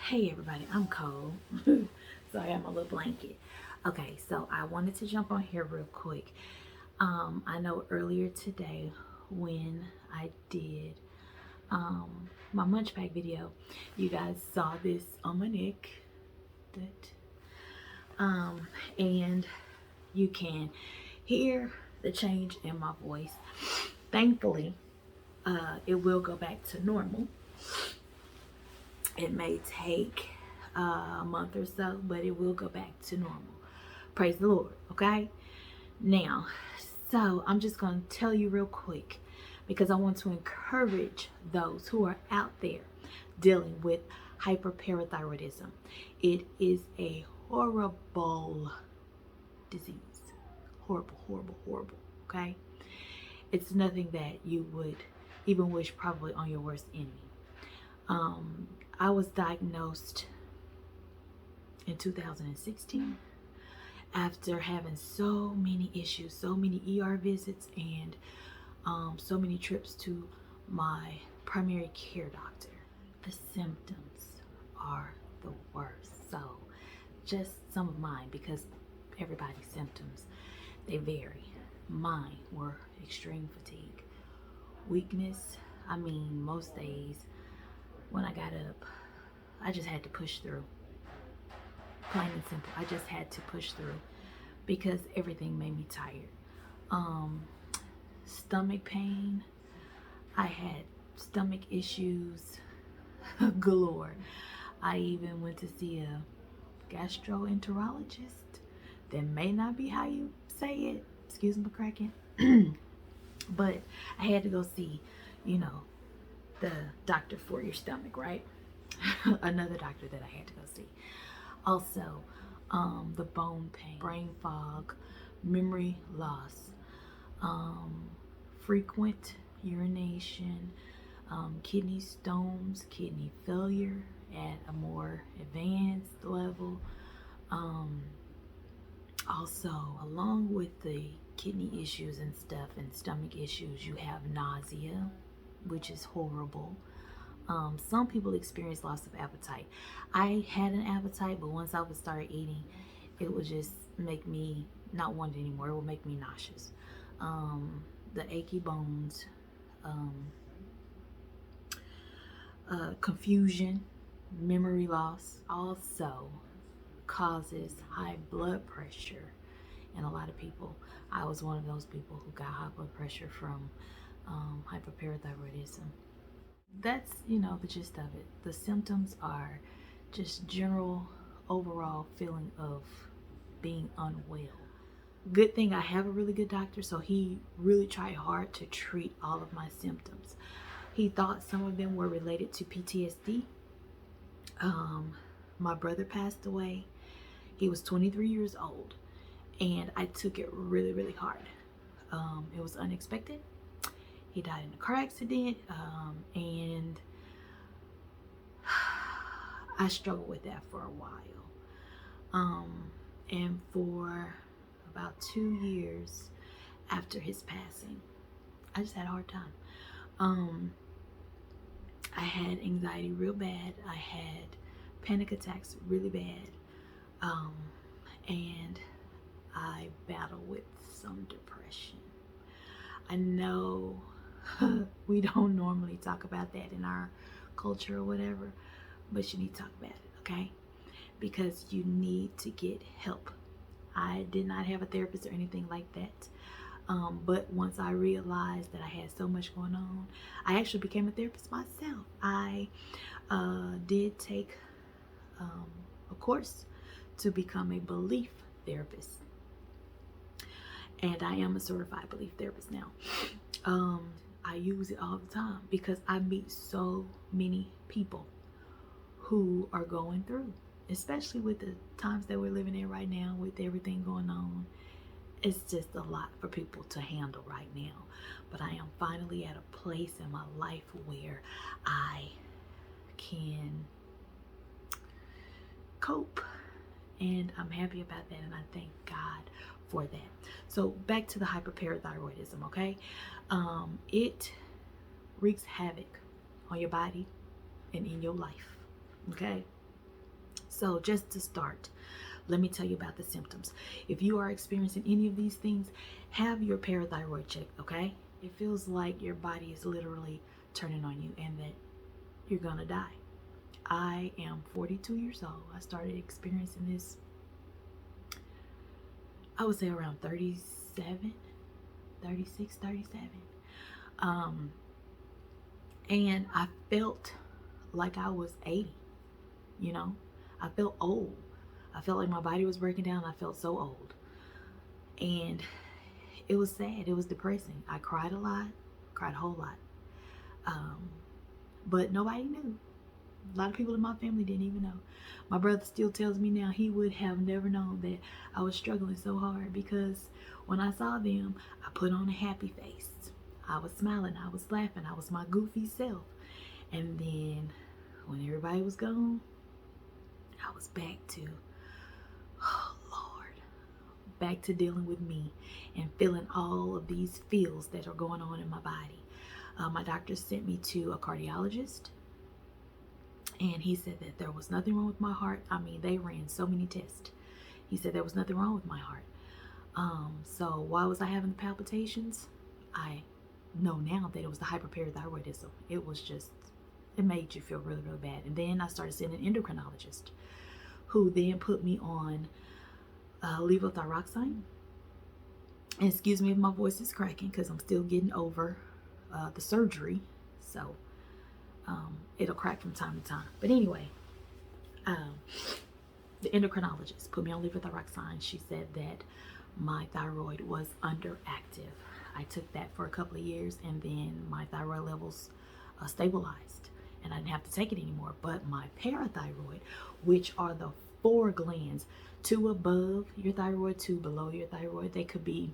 Hey everybody, I'm cold. So I got my little blanket. Okay, so I wanted to jump on here real quick. I know earlier today when I did my munch pack video, you guys saw this on my neck. And you can hear the change in my voice. Thankfully, it will go back to normal. It may take a month or so, but it will go back to normal. Praise the Lord, okay? Now, so I'm just going to tell you real quick because I want to encourage those who are out there dealing with hyperparathyroidism. It is a horrible disease. Horrible, okay? It's nothing that you would even wish probably on your worst enemy. I was diagnosed in 2016 after having so many issues, so many ER visits, and so many trips to my primary care doctor. The symptoms are the worst. So just some of mine, because everybody's symptoms, they vary. Mine were extreme fatigue, weakness. I mean, most days when I got up, I just had to push through. Plain and simple. I just had to push through because everything made me tired. Stomach pain. I had stomach issues galore. I even went to see a gastroenterologist. That may not be how you say it. Excuse me for cracking. But I had to go see, the doctor for your stomach, right? Another doctor that I had to go see. Also, the bone pain, brain fog, memory loss, frequent urination, kidney stones, kidney failure at a more advanced level. Also, along with the kidney issues and stuff and stomach issues, you have nausea, which is horrible. Some people experience loss of appetite. I had an appetite, but once I would start eating, it would just make me not want it anymore. It would make me nauseous. The achy bones, confusion, memory loss also causes high blood pressure in a lot of people. I was one of those people who got high blood pressure from hyperparathyroidism. That's, the gist of it. The symptoms are just general overall feeling of being unwell. Good thing I have a really good doctor, so he really tried hard to treat all of my symptoms. He thought some of them were related to PTSD. My brother passed away. He was 23 years old, and I took it really, really hard. It was unexpected. He died in a car accident, and I struggled with that for a while. And for about 2 years after his passing, I just had a hard time. I had anxiety real bad. I had panic attacks really bad. And I battled with some depression. I know we don't normally talk about that in our culture or whatever, but you need to talk about it, okay? Because you need to get help. I did not have a therapist or anything like that. But once I realized that I had so much going on, I actually became a therapist myself. I did take a course to become a belief therapist. And I am a certified belief therapist now. I use it all the time because I meet so many people who are going through, especially with the times that we're living in right now with everything going on. It's just a lot for people to handle right now. But I am finally at a place in my life where I can cope. And I'm happy about that, and I thank God for that. So back to the hyperparathyroidism, okay? It wreaks havoc on your body and in your life, okay? So just to start, let me tell you about the symptoms. If you are experiencing any of these things, have your parathyroid checked, okay? It feels like your body is literally turning on you and that you're gonna die. I am 42 years old. I started experiencing this, I would say around 37, 36, 37. And I felt like I was 80, you know? I felt old. I felt like my body was breaking down. I felt so old. And it was sad. It was depressing. I cried a lot, cried a whole lot. But nobody knew. A lot of people in my family didn't even know. My brother still tells me now he would have never known that I was struggling so hard, because when I saw them, I put on a happy face. I was smiling, I was laughing, I was my goofy self. And then when everybody was gone, I was back to, oh Lord, back to dealing with me and feeling all of these feels that are going on in my body. My doctor sent me to a cardiologist, and he said that there was nothing wrong with my heart. I mean, they ran so many tests. He said there was nothing wrong with my heart. So why was I having the palpitations? I know now that it was the hyperparathyroidism. It was just, it made you feel really, really bad. And then I started seeing an endocrinologist, who then put me on levothyroxine. And excuse me if my voice is cracking, because I'm still getting over the surgery. So it'll crack from time to time. But anyway, the endocrinologist put me on levothyroxine. She said that my thyroid was underactive. I took that for a couple of years, and then my thyroid levels stabilized, and I didn't have to take it anymore. But my parathyroid, which are the 4 glands, 2 above your thyroid, 2 below your thyroid, they could be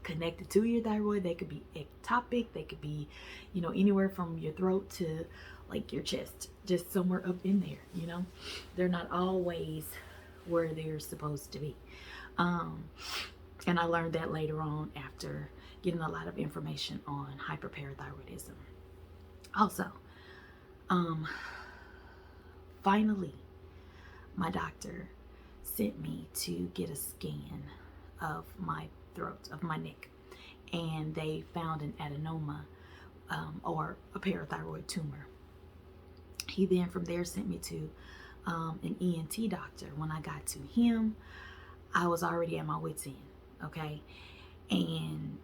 connected to your thyroid, they could be ectopic, they could be, you know, anywhere from your throat to like your chest, just somewhere up in there, you know. They're not always where they're supposed to be. And I learned that later on after getting a lot of information on hyperparathyroidism. Also, finally, my doctor sent me to get a scan of my throat, of my neck, and they found an adenoma, or a parathyroid tumor. He then from there sent me to an ENT doctor. When I got to him, I was already at my wit's end, okay? And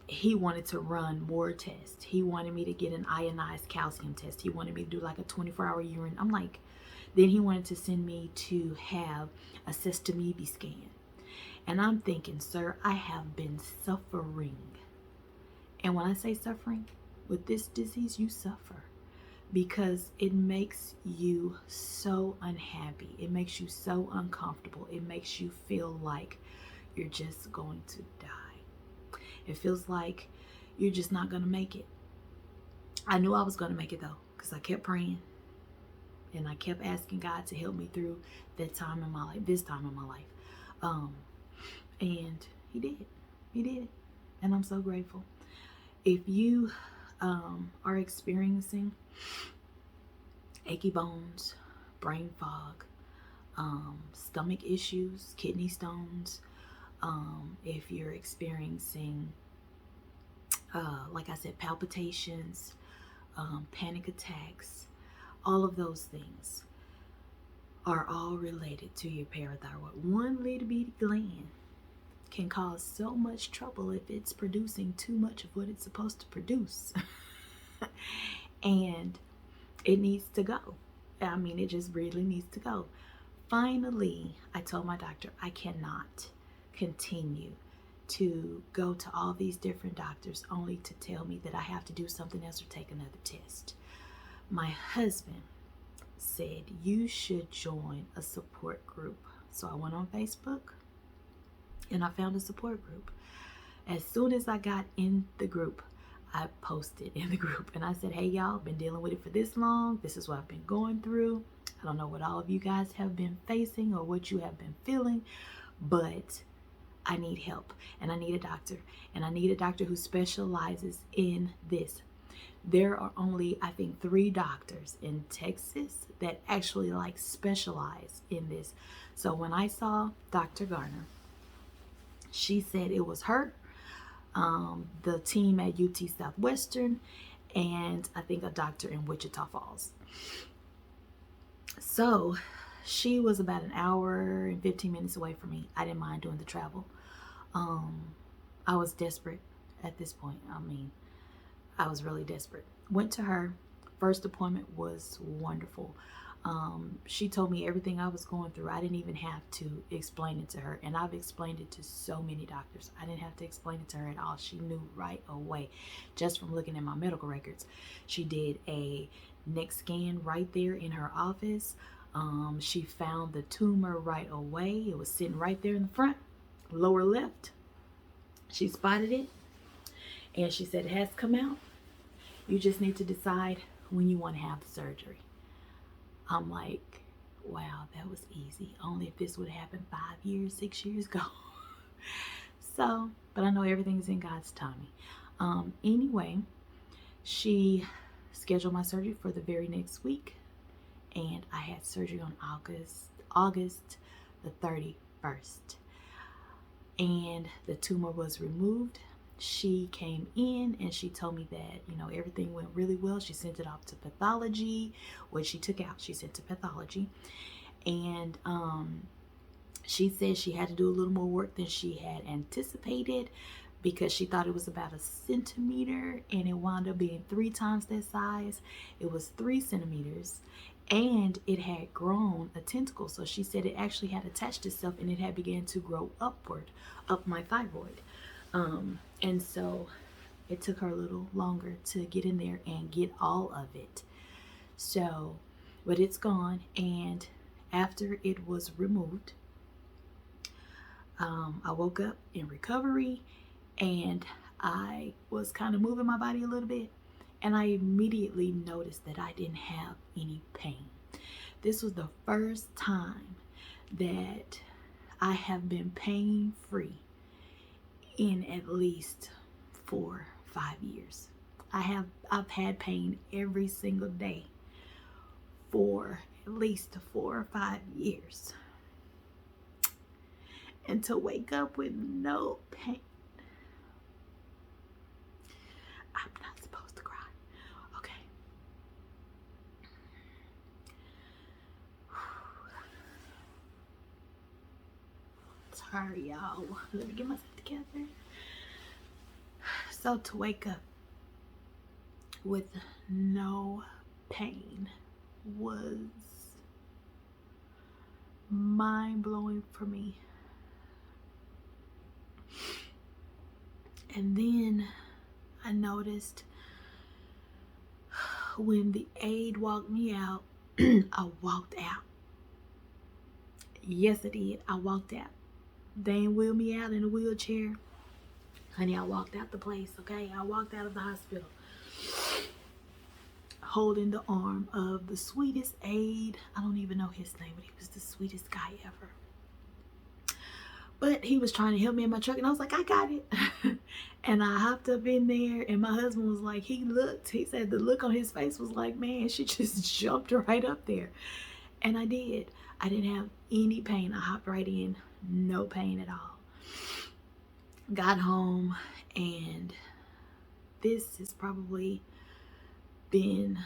he wanted to run more tests. He wanted me to get an ionized calcium test. He wanted me to do like a 24-hour urine. I'm like, then he wanted to send me to have a Sesame scan. And I'm thinking, sir, I have been suffering. And when I say suffering, with this disease, you suffer, because it makes you so unhappy. It makes you so uncomfortable. It makes you feel like you're just going to die. It feels like you're just not going to make it. I knew I was going to make it though, because I kept praying and I kept asking God to help me through that time in my life, this time in my life. And he did. He did. And I'm so grateful. If you are experiencing achy bones, brain fog, stomach issues, kidney stones, if you're experiencing, like I said, palpitations, panic attacks, all of those things are all related to your parathyroid. One little bitty gland can cause so much trouble if it's producing too much of what it's supposed to produce. And it needs to go. I mean, it just really needs to go. Finally, I told my doctor I cannot continue to go to all these different doctors only to tell me that I have to do something else or take another test. My husband said, you should join a support group. So I went on Facebook and I found a support group. As soon as I got in the group, I posted in the group and I said, hey y'all, been dealing with it for this long. This is what I've been going through. I don't know what all of you guys have been facing or what you have been feeling, but I need help and I need a doctor, and I need a doctor who specializes in this. There are only, I think, 3 doctors in Texas that actually like specialize in this. So when I saw Dr. Garner, she said it was her, the team at UT Southwestern, and I think a doctor in Wichita Falls. So she was about an hour and 15 minutes away from me. I didn't mind doing the travel. I was desperate at this point. I mean, I was really desperate. Went to her. First appointment was wonderful. She told me everything I was going through. I didn't even have to explain it to her. And I've explained it to so many doctors. I didn't have to explain it to her at all. She knew right away just from looking at my medical records. She did a neck scan right there in her office. She found the tumor right away. It was sitting right there in the front, lower left. She spotted it and she said it has come out. You just need to decide when you want to have the surgery. I'm like, wow, that was easy. Only if this would happen 5 years, 6 years ago. So, but I know everything's in God's timing. Anyway, she scheduled my surgery for the very next week. And I had surgery on August the 31st. And the tumor was removed. She came in and she told me that, you know, everything went really well. She sent it off to pathology. What she took out, she sent to pathology. And she said she had to do a little more work than she had anticipated because she thought it was about 1 centimeter and it wound up being 3 times that size. It was 3 centimeters and it had grown a tentacle. So she said it actually had attached itself and it had began to grow upward up my thyroid. And so it took her a little longer to get in there and get all of it. So, but it's gone. And after it was removed, I woke up in recovery and I was kind of moving my body a little bit. And I immediately noticed that I didn't have any pain. This was the first time that I have been pain-free in at least 4 or 5 years. I've had pain every single day for at least 4 or 5 years. And to wake up with no pain. I'm not supposed to cry. Okay. Sorry, y'all. Let me get myself together. So to wake up with no pain was mind-blowing for me. And then I noticed when the aide walked me out, I walked out. Yes, I did. I walked out. They ain't wheel me out in a wheelchair. Honey, I walked out the place, okay? I walked out of the hospital holding the arm of the sweetest aide. I don't even know his name, but he was the sweetest guy ever. But he was trying to help me in my truck, and I was like, I got it. And I hopped up in there, and my husband was like, he said the look on his face was like, man, she just jumped right up there. And I did. I didn't have any pain. I hopped right in, no pain at all. Got home, and this has probably been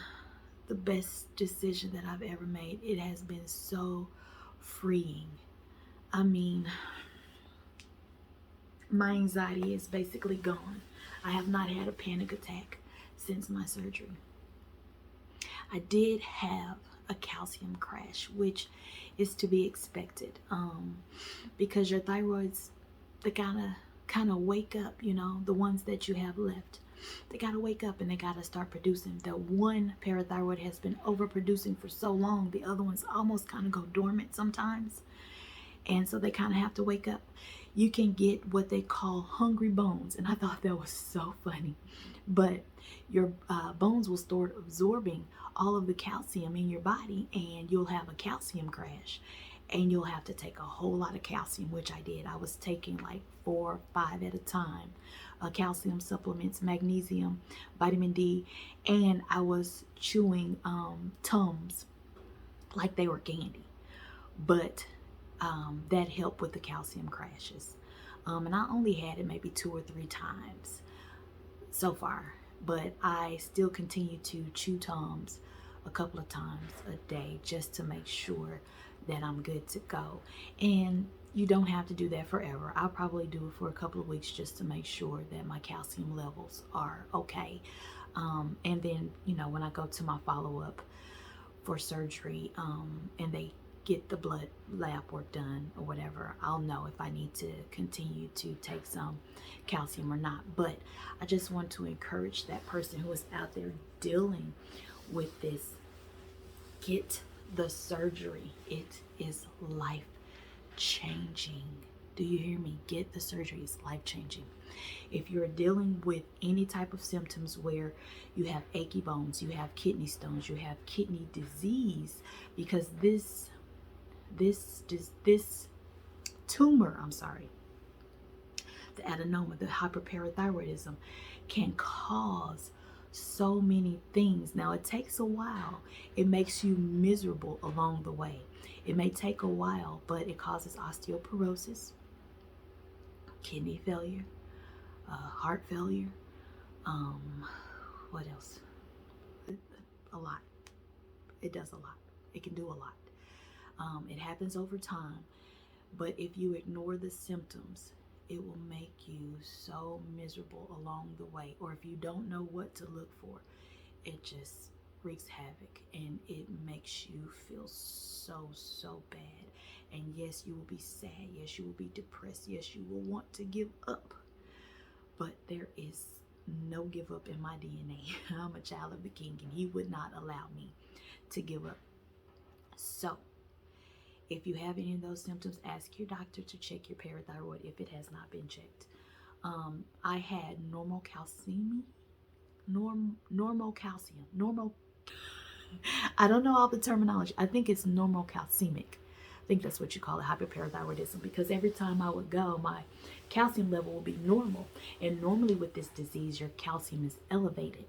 the best decision that I've ever made. It has been so freeing. I mean, my anxiety is basically gone. I have not had a panic attack since my surgery. I did have a calcium crash, which is to be expected, because your thyroids, they kind of wake up, you know, the ones that you have left. They got to wake up and they got to start producing. The one parathyroid has been overproducing for so long, the other ones almost kind of go dormant sometimes. And so they kind of have to wake up. You can get what they call hungry bones. And I thought that was so funny. But your bones will start absorbing all of the calcium in your body and you'll have a calcium crash. and you'll have to take a whole lot of calcium, which I did. I was taking like 4 or 5 at a time, calcium supplements, magnesium, vitamin D, and I was chewing Tums like they were candy. But that helped with the calcium crashes. And I only had it maybe 2 or 3 times so far, but I still continue to chew Tums a couple of times a day just to make sure that I'm good to go. And you don't have to do that forever. I'll probably do it for a couple of weeks just to make sure that my calcium levels are okay. And then, you know, when I go to my follow-up for surgery, and they get the blood lab work done or whatever, I'll know if I need to continue to take some calcium or not. But I just want to encourage that person who is out there dealing with this, get the surgery. It is life changing. Do you hear me? Get the surgery. It's life changing. If you're dealing with any type of symptoms where you have achy bones, you have kidney stones, you have kidney disease, because this tumor, the adenoma, the hyperparathyroidism, can cause so many things. Now, it takes a while. It makes you miserable along the way. It may take a while, but it causes osteoporosis, kidney failure, heart failure. What else? A lot. It does a lot. It can do a lot. It happens over time, but if you ignore the symptoms, it will make you so miserable along the way. Or if you don't know what to look for, it just wreaks havoc, and it makes you feel so bad. And yes, you will be sad. Yes, you will be depressed. Yes, you will want to give up. But there is no give up in my DNA. I'm a child of the King, and He would not allow me to give up. So, if you have any of those symptoms, ask your doctor to check your parathyroid if it has not been checked. I had normal calcium. I don't know all the terminology. I think it's normal calcemic. I think that's what you call it, hyperparathyroidism, because every time I would go, my calcium level would be normal. And normally with this disease, your calcium is elevated.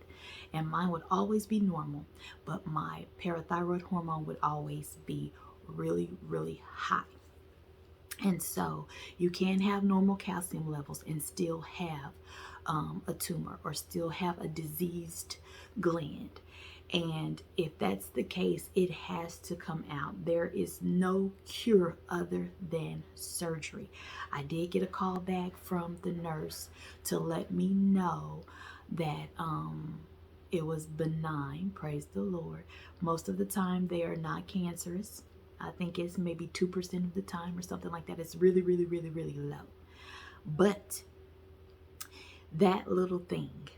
And mine would always be normal, but my parathyroid hormone would always be really high. And so you can have normal calcium levels and still have a tumor or still have a diseased gland. And if that's the case, it has to come out. There is no cure other than surgery. I did get a call back from the nurse to let me know that it was benign. Praise the Lord. Most of the time they are not cancerous. I think it's maybe 2% of the time or something like that. It's really low. But that little thing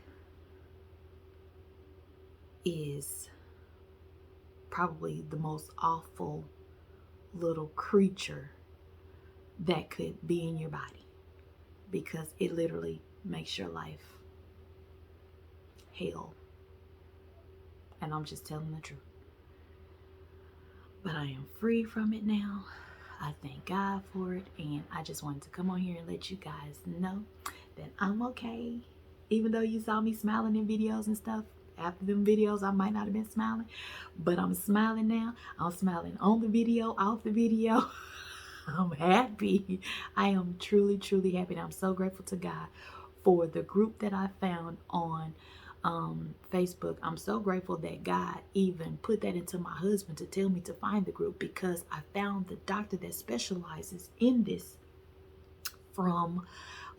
is probably the most awful little creature that could be in your body, because it literally makes your life hell. And I'm just telling the truth. But I am free from it now. I thank God for it. And I just wanted to come on here and let you guys know that I'm okay. Even though you saw me smiling in videos and stuff, after them videos, I might not have been smiling. But I'm smiling now. I'm smiling on the video, off the video. I'm happy. I am truly happy. And I'm so grateful to God for the group that I found on Facebook. I'm so grateful that God even put that into my husband to tell me to find the group, because I found the doctor that specializes in this from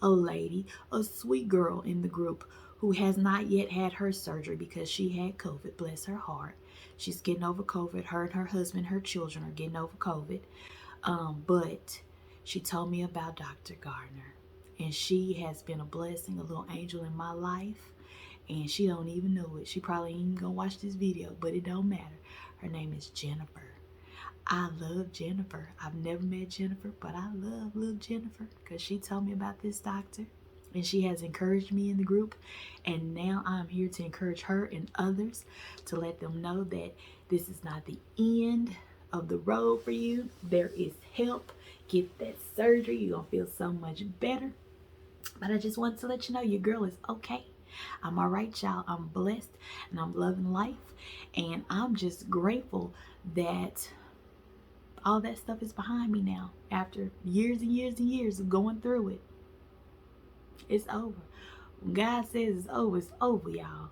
a lady, a sweet girl in the group who has not yet had her surgery because she had COVID. Bless her heart. She's getting over COVID. Her and her husband, her children are getting over COVID. But she told me about Dr. Gardner, and she has been a blessing, a little angel in my life. And she don't even know it. She probably ain't even gonna watch this video, but it don't matter. Her name is Jennifer. I love Jennifer. I've never met Jennifer, but I love little Jennifer, because she told me about this doctor, and she has encouraged me in the group. And now I'm here to encourage her and others to let them know that this is not the end of the road for you. There is help. Get that surgery. You're going to feel so much better. But I just wanted to let you know your girl is okay. I'm all right, y'all. I'm blessed and I'm loving life. And I'm just grateful that all that stuff is behind me now. After years and years and years of going through it, it's over. When God says it's over, y'all.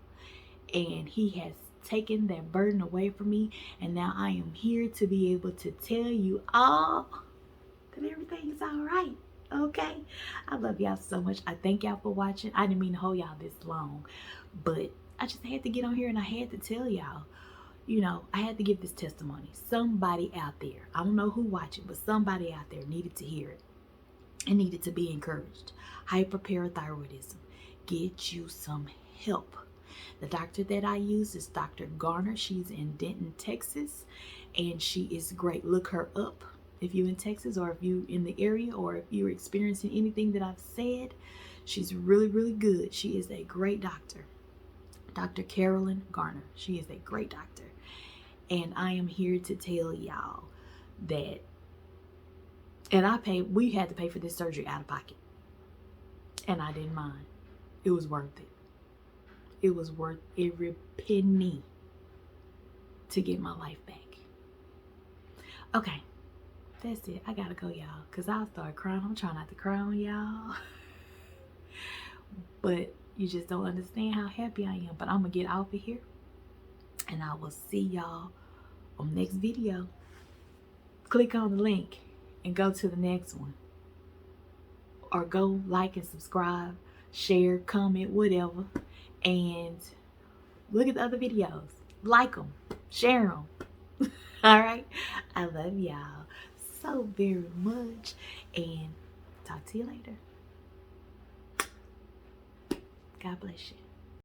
And he has taken that burden away from me. And now I am here to be able to tell you all that everything is all right. Okay? I love y'all so much. I thank y'all for watching. I didn't mean to hold y'all this long, but I just had to get on here and I had to tell y'all, you know, I had to give this testimony. Somebody out there, I don't know who watching, but somebody out there needed to hear it and needed to be encouraged. Hyperparathyroidism. Get you some help. The doctor that I use is Dr. Garner. She's in Denton, Texas, and she is great. Look her up if you're in Texas, or if you're in the area, or if you're experiencing anything that I've said. She's really, really good. She is a great doctor. Dr. Carolyn Garner. She is a great doctor. And I am here to tell y'all that, and we had to pay for this surgery out of pocket. And I didn't mind. It was worth it. It was worth every penny to get my life back. Okay, that's it. I gotta go, y'all, because I'll start crying. I'm trying not to cry on y'all. But you just don't understand how happy I am. But I'm gonna get off of here, and I will see y'all on the next video. Click on the link and go to the next one. Or go like and subscribe, share, comment, whatever. And look at the other videos. Like them. Share them. All right? I love y'all so very much. And talk to you later. God bless you.